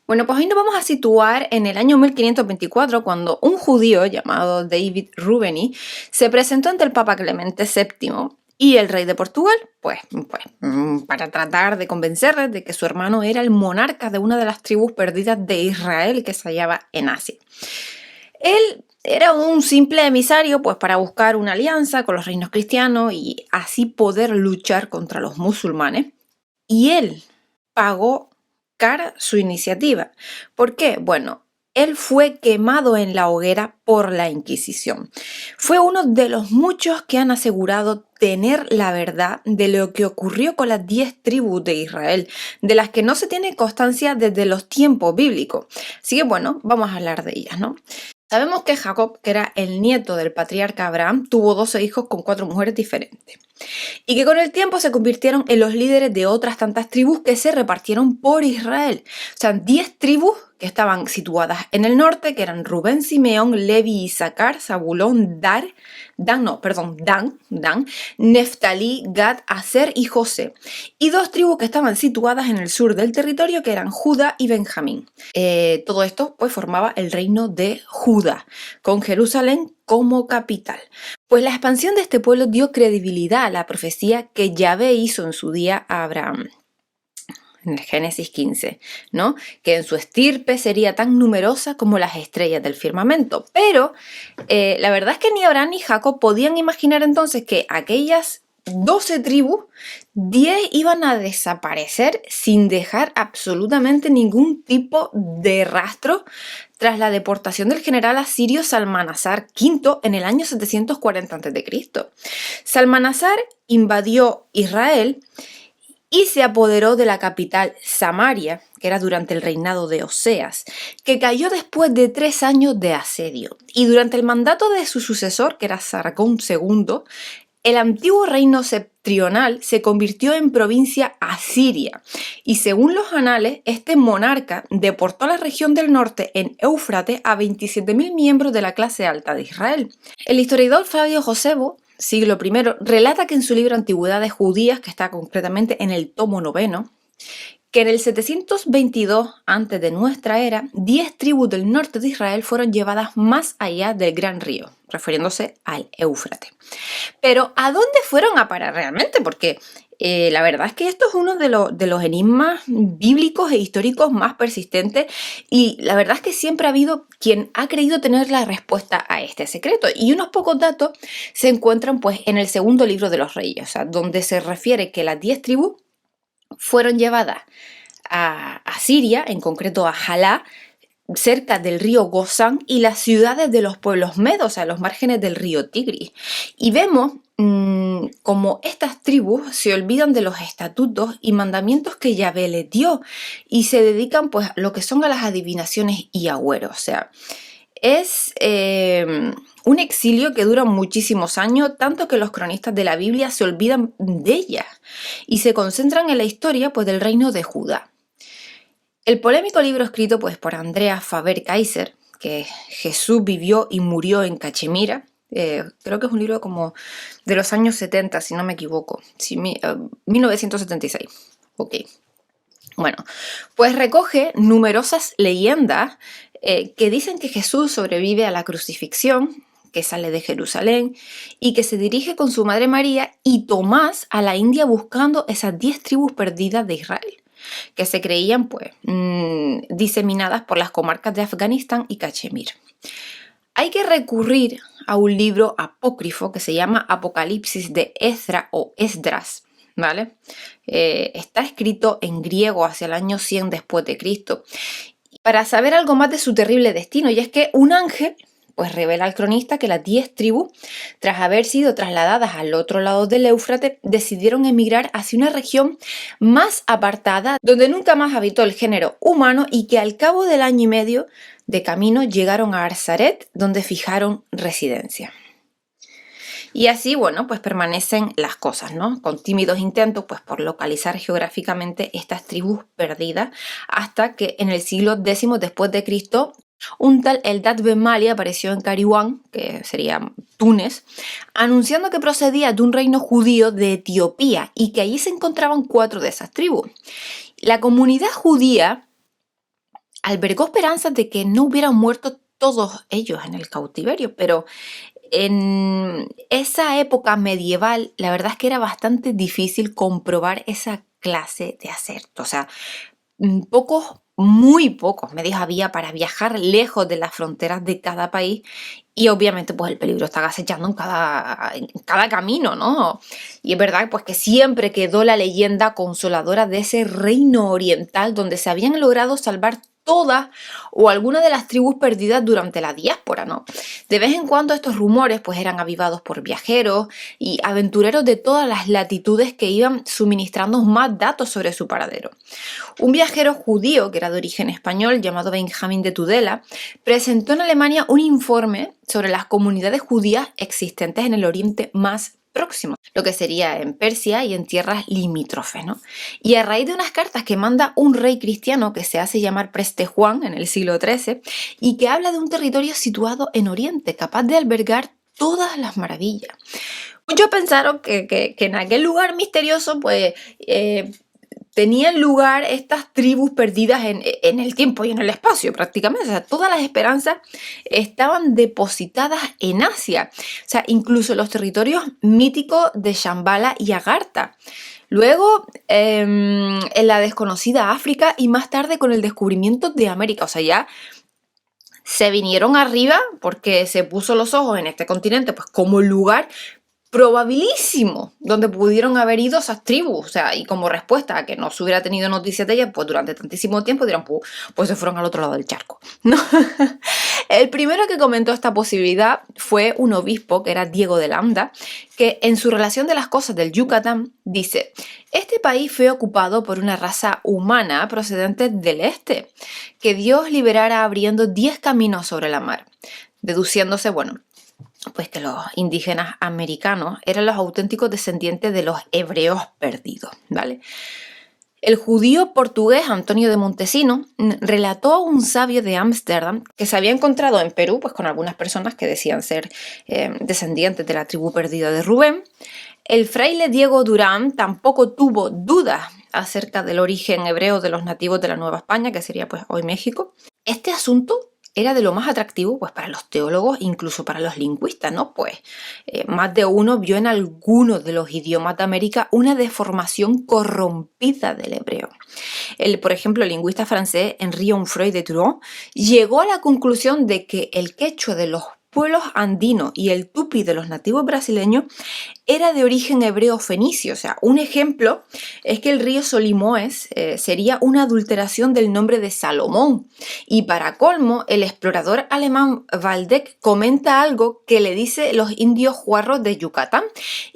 Bueno, pues hoy nos vamos a situar en el año 1524, cuando un judío llamado David Rubeni se presentó ante el Papa Clemente VII y el rey de Portugal, para tratar de convencerles de que su hermano era el monarca de una de las tribus perdidas de Israel que se hallaba en Asia. Él era un simple emisario, pues, para buscar una alianza con los reinos cristianos y así poder luchar contra los musulmanes. Y él pagó cara su iniciativa. ¿Por qué? Bueno, él fue quemado en la hoguera por la Inquisición. Fue uno de los muchos que han asegurado tener la verdad de lo que ocurrió con las 10 tribus de Israel, de las que no se tiene constancia desde los tiempos bíblicos. Así que bueno, vamos a hablar de ellas, ¿no? Sabemos que Jacob, que era el nieto del patriarca Abraham, tuvo 12 hijos con 4 mujeres diferentes. Y que con el tiempo se convirtieron en los líderes de otras tantas tribus que se repartieron por Israel. O sea, 10 tribus que estaban situadas en el norte, que eran Rubén, Simeón, Levi, Isaacar, Zabulón, Dan, Neftalí, Gad, Aser y José. Y 2 tribus que estaban situadas en el sur del territorio, que eran Judá y Benjamín. Todo esto pues formaba el reino de Judá, con Jerusalén como capital. Pues la expansión de este pueblo dio credibilidad a la profecía que Yahvé hizo en su día a Abraham, en el Génesis 15, ¿no? Que en su estirpe sería tan numerosa como las estrellas del firmamento. Pero la verdad es que ni Abraham ni Jacob podían imaginar entonces que aquellas 12 tribus, 10 iban a desaparecer sin dejar absolutamente ningún tipo de rastro tras la deportación del general asirio Salmanasar V en el año 740 a.C. Salmanasar invadió Israel y se apoderó de la capital Samaria, que era durante el reinado de Oseas, que cayó después de 3 años de asedio. Y durante el mandato de su sucesor, que era Sargón II, el antiguo reino septentrional se convirtió en provincia asiria y según los anales, este monarca deportó a la región del norte en Éufrates a 27.000 miembros de la clase alta de Israel. El historiador Flavio Josefo, siglo I, relata que en su libro Antigüedades Judías, que está concretamente en el tomo 9, que en el 722 antes de nuestra era, 10 tribus del norte de Israel fueron llevadas más allá del Gran Río, refiriéndose al Éufrates. Pero ¿a dónde fueron a parar realmente? Porque la verdad es que esto es uno de los enigmas bíblicos e históricos más persistentes y la verdad es que siempre ha habido quien ha creído tener la respuesta a este secreto. Y unos pocos datos se encuentran pues en el segundo libro de los Reyes, o sea, donde se refiere que las 10 tribus fueron llevadas a Siria, en concreto a Jalá, cerca del río Gozán y las ciudades de los pueblos medos a los márgenes del río Tigris. Y vemos como estas tribus se olvidan de los estatutos y mandamientos que Yahvé les dio y se dedican pues a lo que son a las adivinaciones y agüeros. O sea, es un exilio que dura muchísimos años, tanto que los cronistas de la Biblia se olvidan de ella y se concentran en la historia pues, del reino de Judá. El polémico libro escrito pues, por Andreas Faber-Kaiser, que Jesús vivió y murió en Cachemira, creo que es un libro como de los años 70, si no me equivoco, 1976. Ok. Bueno, pues recoge numerosas leyendas que dicen que Jesús sobrevive a la crucifixión, que sale de Jerusalén y que se dirige con su madre María y Tomás a la India buscando esas 10 tribus perdidas de Israel, que se creían pues diseminadas por las comarcas de Afganistán y Cachemir. Hay que recurrir a un libro apócrifo que se llama Apocalipsis de Ezra o Esdras, ¿vale? Está escrito en griego hacia el año 100 después de Cristo, para saber algo más de su terrible destino, y es que un ángel pues revela al cronista que las 10 tribus, tras haber sido trasladadas al otro lado del Éufrates, decidieron emigrar hacia una región más apartada, donde nunca más habitó el género humano y que al cabo del año y medio de camino llegaron a Arsaret, donde fijaron residencia. Y así, bueno, pues permanecen las cosas, ¿no? Con tímidos intentos, pues por localizar geográficamente estas tribus perdidas, hasta que en el siglo X después de Cristo, un tal Eldad Ben Mali apareció en Kairouan, que sería Túnez, anunciando que procedía de un reino judío de Etiopía y que allí se encontraban 4 de esas tribus. La comunidad judía albergó esperanzas de que no hubieran muerto todos ellos en el cautiverio, pero en esa época medieval, la verdad es que era bastante difícil comprobar esa clase de acerto. O sea, pocos, muy pocos medios había para viajar lejos de las fronteras de cada país y obviamente pues el peligro estaba acechando en cada camino, ¿no? Y es verdad pues que siempre quedó la leyenda consoladora de ese reino oriental donde se habían logrado salvar todas o algunas de las tribus perdidas durante la diáspora, ¿no? De vez en cuando estos rumores pues eran avivados por viajeros y aventureros de todas las latitudes que iban suministrando más datos sobre su paradero. Un viajero judío, que era de origen español, llamado Benjamín de Tudela, presentó en Alemania un informe sobre las comunidades judías existentes en el Oriente más próximo, lo que sería en Persia y en tierras limítrofes, ¿no? Y a raíz de unas cartas que manda un rey cristiano que se hace llamar Preste Juan en el siglo XIII y que habla de un territorio situado en Oriente, capaz de albergar todas las maravillas. Muchos pensaron que en aquel lugar misterioso, pues, tenían lugar estas tribus perdidas en el tiempo y en el espacio prácticamente. O sea, todas las esperanzas estaban depositadas en Asia. O sea, incluso los territorios míticos de Shambhala y Agartha. Luego, en la desconocida África y más tarde con el descubrimiento de América. O sea, ya se vinieron arriba porque se puso los ojos en este continente pues como lugar probabilísimo donde pudieron haber ido esas tribus, o sea, y como respuesta a que no se hubiera tenido noticias de ellas, pues durante tantísimo tiempo dirán, pues se fueron al otro lado del charco, ¿no? El primero que comentó esta posibilidad fue un obispo, que era Diego de Landa, que en su relación de las cosas del Yucatán dice, este país fue ocupado por una raza humana procedente del este, que Dios liberara abriendo 10 caminos sobre la mar, deduciéndose, bueno, pues que los indígenas americanos eran los auténticos descendientes de los hebreos perdidos, ¿vale? El judío portugués Antonio de Montesino relató a un sabio de Ámsterdam que se había encontrado en Perú pues, con algunas personas que decían ser descendientes de la tribu perdida de Rubén. El fraile Diego Durán tampoco tuvo dudas acerca del origen hebreo de los nativos de la Nueva España, que sería pues hoy México. Este asunto era de lo más atractivo pues, para los teólogos, incluso para los lingüistas, ¿no? Pues más de uno vio en algunos de los idiomas de América una deformación corrompida del hebreo. Por ejemplo, el lingüista francés Henri Onfroy de Thuron llegó a la conclusión de que el quechua de los pueblos andinos y el tupi de los nativos brasileños era de origen hebreo fenicio. O sea, un ejemplo es que el río Solimoes sería una adulteración del nombre de Salomón. Y para colmo, el explorador alemán Waldeck comenta algo que le dice los indios juarros de Yucatán,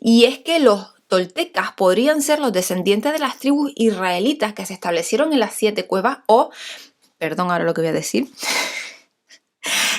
y es que los toltecas podrían ser los descendientes de las tribus israelitas que se establecieron en las 7 cuevas o, perdón ahora lo que voy a decir,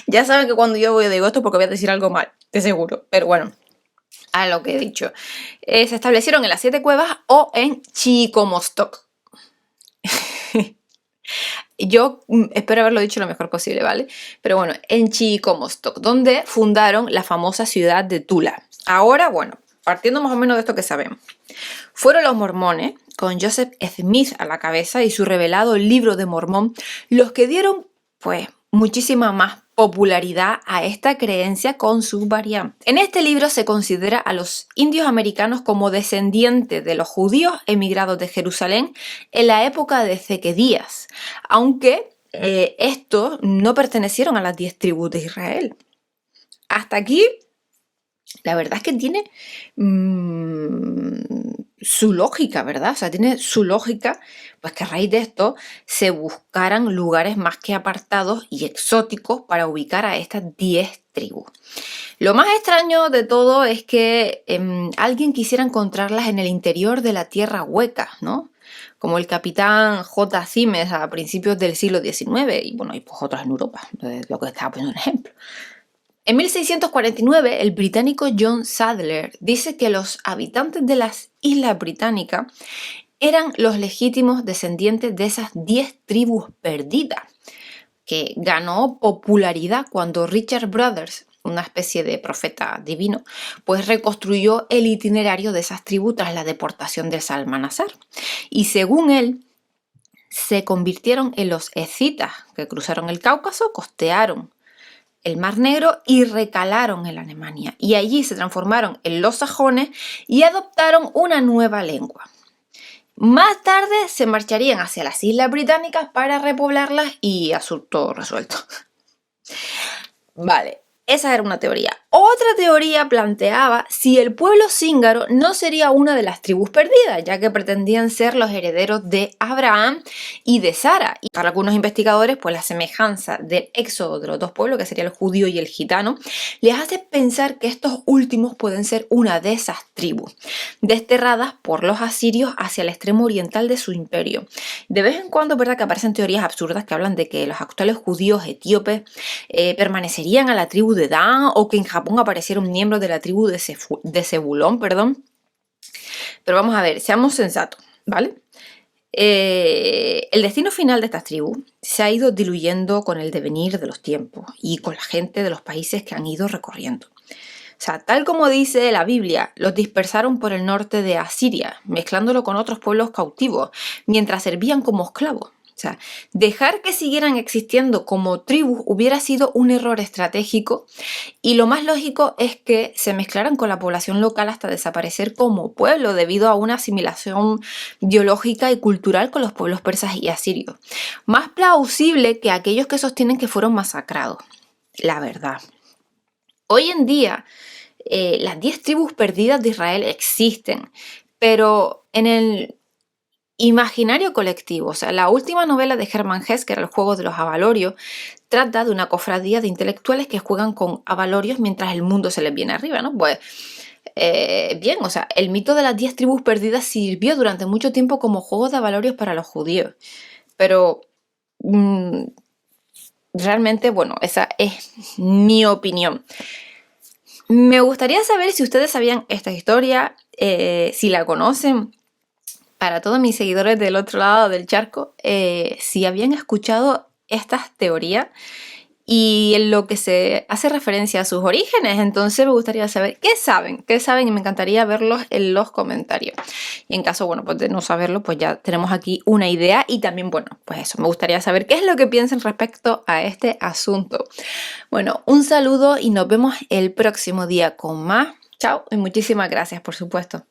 ya saben que cuando yo digo esto porque voy a decir algo mal, de seguro, pero bueno, a lo que he dicho. Se establecieron en las 7 cuevas o en Chicomostoc. Yo espero haberlo dicho lo mejor posible, ¿vale? Pero bueno, en Chicomostoc, donde fundaron la famosa ciudad de Tula. Ahora, bueno, partiendo más o menos de esto que sabemos. Fueron los mormones, con Joseph Smith a la cabeza y su revelado libro de Mormón, los que dieron, pues, muchísima más popularidad a esta creencia con sus variantes. En este libro se considera a los indios americanos como descendientes de los judíos emigrados de Jerusalén en la época de Ezequías, aunque estos no pertenecieron a las 10 tribus de Israel. Hasta aquí, la verdad es que tiene su lógica, ¿verdad? O sea, tiene su lógica, pues que a raíz de esto se buscaran lugares más que apartados y exóticos para ubicar a estas 10 tribus. Lo más extraño de todo es que alguien quisiera encontrarlas en el interior de la tierra hueca, ¿no? Como el capitán J. Simes a principios del siglo XIX, y bueno, y pues otras en Europa, de lo que estaba poniendo un ejemplo. En 1649, el británico John Sadler dice que los habitantes de las Islas Británicas eran los legítimos descendientes de esas 10 tribus perdidas, que ganó popularidad cuando Richard Brothers, una especie de profeta divino, pues reconstruyó el itinerario de esas tribus tras la deportación de Salmanasar. Y según él, se convirtieron en los escitas, que cruzaron el Cáucaso, costearon el Mar Negro y recalaron en Alemania. Y allí se transformaron en los sajones y adoptaron una nueva lengua. Más tarde se marcharían hacia las Islas Británicas para repoblarlas y asunto resuelto. Vale, esa era una teoría. Otra teoría planteaba si el pueblo cíngaro no sería una de las tribus perdidas, ya que pretendían ser los herederos de Abraham y de Sara. Y para algunos investigadores, pues la semejanza del éxodo de los dos pueblos, que sería el judío y el gitano, les hace pensar que estos últimos pueden ser una de esas tribus, desterradas por los asirios hacia el extremo oriental de su imperio. De vez en cuando es verdad que aparecen teorías absurdas que hablan de que los actuales judíos etíopes permanecerían a la tribu de Dan, o que en Japón aparecieron miembros de la tribu de Zebulón, perdón. Pero vamos a ver, seamos sensatos, ¿vale? El destino final de estas tribus se ha ido diluyendo con el devenir de los tiempos y con la gente de los países que han ido recorriendo. O sea, tal como dice la Biblia, los dispersaron por el norte de Asiria, mezclándolo con otros pueblos cautivos, mientras servían como esclavos. O sea, dejar que siguieran existiendo como tribus hubiera sido un error estratégico, y lo más lógico es que se mezclaran con la población local hasta desaparecer como pueblo debido a una asimilación biológica y cultural con los pueblos persas y asirios. Más plausible que aquellos que sostienen que fueron masacrados, la verdad. Hoy en día, las 10 tribus perdidas de Israel existen, pero en el imaginario colectivo, o sea, la última novela de Hermann Hesse, que era El juego de los avalorios, trata de una cofradía de intelectuales que juegan con avalorios mientras el mundo se les viene arriba, ¿no? Pues bien, o sea, el mito de las 10 tribus perdidas sirvió durante mucho tiempo como juego de avalorios para los judíos, pero realmente, bueno, esa es mi opinión. Me gustaría saber si ustedes sabían esta historia, si la conocen. Para todos mis seguidores del otro lado del charco, si habían escuchado estas teorías y en lo que se hace referencia a sus orígenes. Entonces me gustaría saber qué saben, y me encantaría verlos en los comentarios. Y en caso, bueno, pues de no saberlo, pues ya tenemos aquí una idea. Y también, bueno, pues eso, me gustaría saber qué es lo que piensan respecto a este asunto. Bueno, un saludo y nos vemos el próximo día con más. Chao y muchísimas gracias, por supuesto.